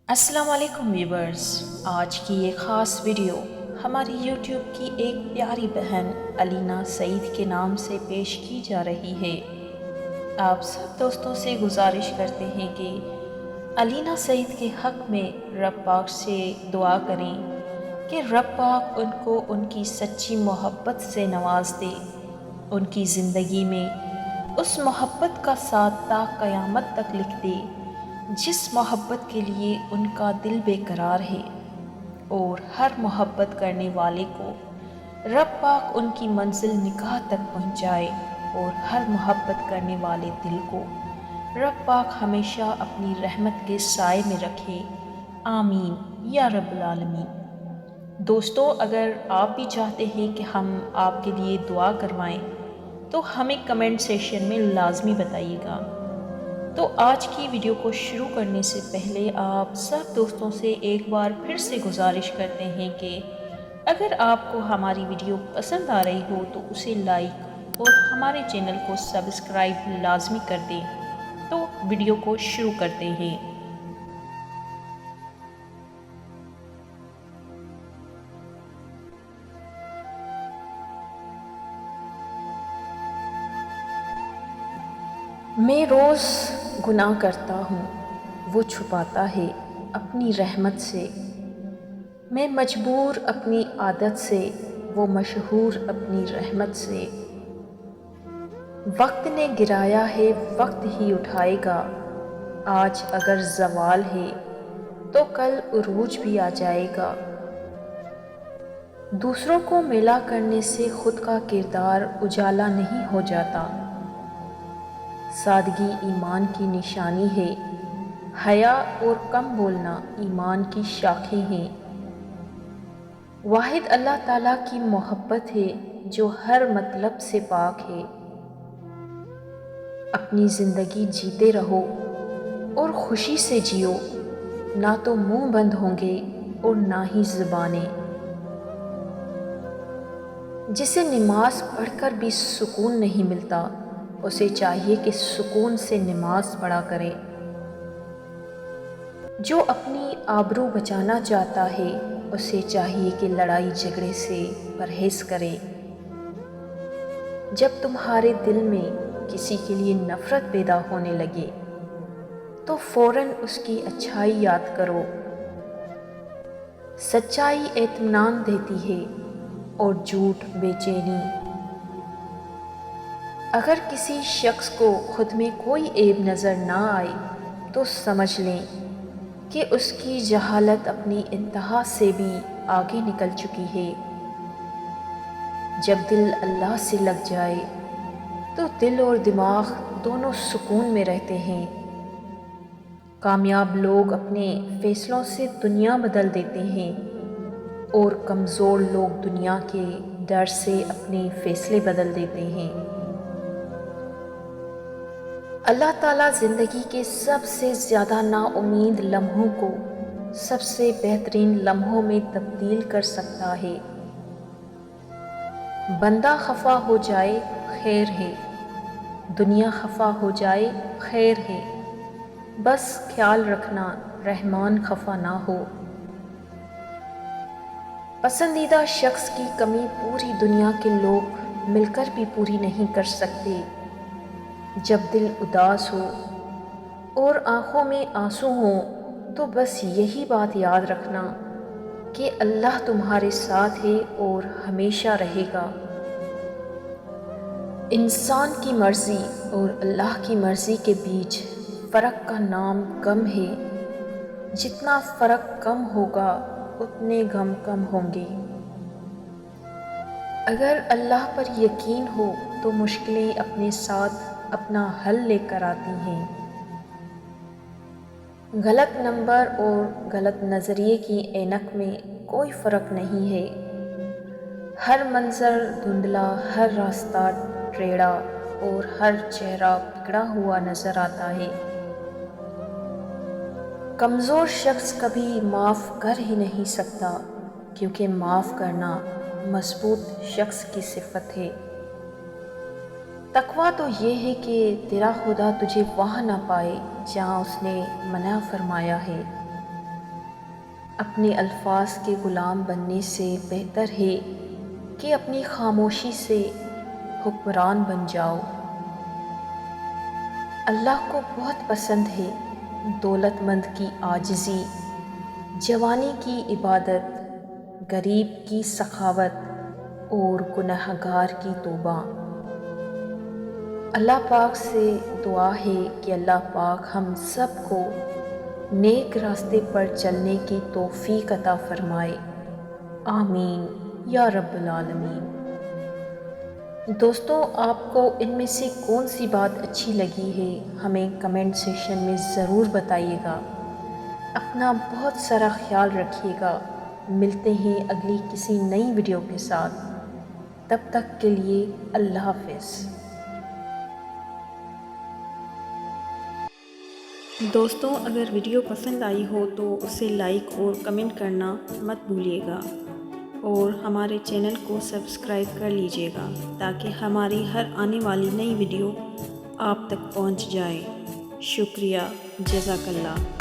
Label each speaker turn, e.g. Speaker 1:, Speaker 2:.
Speaker 1: السلام علیکم ویورز، آج کی یہ خاص ویڈیو ہماری یوٹیوب کی ایک پیاری بہن علینا سعید کے نام سے پیش کی جا رہی ہے۔ آپ سب دوستوں سے گزارش کرتے ہیں کہ علینا سعید کے حق میں رب پاک سے دعا کریں کہ رب پاک ان کو ان کی سچی محبت سے نواز دے، ان کی زندگی میں اس محبت کا ساتھ تا قیامت تک لکھ دے جس محبت کے لیے ان کا دل بے قرار ہے، اور ہر محبت کرنے والے کو رب پاک ان کی منزل نکاح تک پہنچائے، اور ہر محبت کرنے والے دل کو رب پاک ہمیشہ اپنی رحمت کے سائے میں رکھے، آمین یا رب العالمین۔ دوستو، اگر آپ بھی چاہتے ہیں کہ ہم آپ کے لیے دعا کروائیں تو ہمیں کمنٹ سیکشن میں لازمی بتائیے گا۔ تو آج کی ویڈیو کو شروع کرنے سے پہلے آپ سب دوستوں سے ایک بار پھر سے گزارش کرتے ہیں کہ اگر آپ کو ہماری ویڈیو پسند آ رہی ہو تو اسے لائک اور ہمارے چینل کو سبسکرائب لازمی کر دیں۔ تو ویڈیو کو شروع کرتے ہیں۔ میں روز گناہ کرتا ہوں، وہ چھپاتا ہے اپنی رحمت سے۔ میں مجبور اپنی عادت سے، وہ مشہور اپنی رحمت سے۔ وقت نے گرایا ہے، وقت ہی اٹھائے گا۔ آج اگر زوال ہے تو کل عروج بھی آ جائے گا۔ دوسروں کو میلا کرنے سے خود کا کردار اجالا نہیں ہو جاتا۔ سادگی ایمان کی نشانی ہے، حیا اور کم بولنا ایمان کی شاخیں ہیں۔ واحد اللہ تعالیٰ کی محبت ہے جو ہر مطلب سے پاک ہے۔ اپنی زندگی جیتے رہو اور خوشی سے جیو، نہ تو منہ بند ہوں گے اور نہ ہی زبانیں۔ جسے نماز پڑھ کر بھی سکون نہیں ملتا، اسے چاہیے کہ سکون سے نماز پڑھا کرے۔ جو اپنی آبرو بچانا چاہتا ہے، اسے چاہیے کہ لڑائی جھگڑے سے پرہیز کرے۔ جب تمہارے دل میں کسی کے لیے نفرت پیدا ہونے لگے تو فوراً اس کی اچھائی یاد کرو۔ سچائی اطمینان دیتی ہے اور جھوٹ بے چینی۔ اگر کسی شخص کو خود میں کوئی عیب نظر نہ آئے تو سمجھ لیں کہ اس کی جہالت اپنی انتہا سے بھی آگے نکل چکی ہے۔ جب دل اللہ سے لگ جائے تو دل اور دماغ دونوں سکون میں رہتے ہیں۔ کامیاب لوگ اپنے فیصلوں سے دنیا بدل دیتے ہیں، اور کمزور لوگ دنیا کے ڈر سے اپنے فیصلے بدل دیتے ہیں۔ اللہ تعالیٰ زندگی کے سب سے زیادہ نا امید لمحوں کو سب سے بہترین لمحوں میں تبدیل کر سکتا ہے۔ بندہ خفا ہو جائے خیر ہے، دنیا خفا ہو جائے خیر ہے، بس خیال رکھنا رحمان خفا نہ ہو۔ پسندیدہ شخص کی کمی پوری دنیا کے لوگ مل کر بھی پوری نہیں کر سکتے۔ جب دل اداس ہو اور آنکھوں میں آنسو ہوں تو بس یہی بات یاد رکھنا کہ اللہ تمہارے ساتھ ہے اور ہمیشہ رہے گا۔ انسان کی مرضی اور اللہ کی مرضی کے بیچ فرق کا نام غم ہے۔ جتنا فرق کم ہوگا اتنے غم کم ہوں گے۔ اگر اللہ پر یقین ہو تو مشکلیں اپنے ساتھ اپنا حل لے کر آتی ہیں۔ غلط نمبر اور غلط نظریے کی اینک میں کوئی فرق نہیں ہے۔ ہر منظر دھندلا، ہر راستہ ٹیڑھا اور ہر چہرہ بگڑا ہوا نظر آتا ہے۔ کمزور شخص کبھی معاف کر ہی نہیں سکتا، کیونکہ معاف کرنا مضبوط شخص کی صفت ہے۔ تقویٰ تو یہ ہے کہ تیرا خدا تجھے وہاں نہ پائے جہاں اس نے منع فرمایا ہے۔ اپنے الفاظ کے غلام بننے سے بہتر ہے کہ اپنی خاموشی سے حکمران بن جاؤ۔ اللہ کو بہت پسند ہے دولت مند کی عاجزی، جوانی کی عبادت، غریب کی سخاوت اور گنہگار کی توبہ۔ اللہ پاک سے دعا ہے کہ اللہ پاک ہم سب کو نیک راستے پر چلنے کی توفیق عطا فرمائے، آمین یا رب العالمین۔ دوستوں، آپ کو ان میں سے کون سی بات اچھی لگی ہے ہمیں کمنٹ سیکشن میں ضرور بتائیے گا۔ اپنا بہت سارا خیال رکھیے گا۔ ملتے ہیں اگلی کسی نئی ویڈیو کے ساتھ، تب تک کے لیے اللہ حافظ۔ دوستوں، اگر ویڈیو پسند آئی ہو تو اسے لائک اور کمنٹ کرنا مت بھولیے گا، اور ہمارے چینل کو سبسکرائب کر لیجیے گا تاکہ ہماری ہر آنے والی نئی ویڈیو آپ تک پہنچ جائے۔ شکریہ، جزاک اللہ۔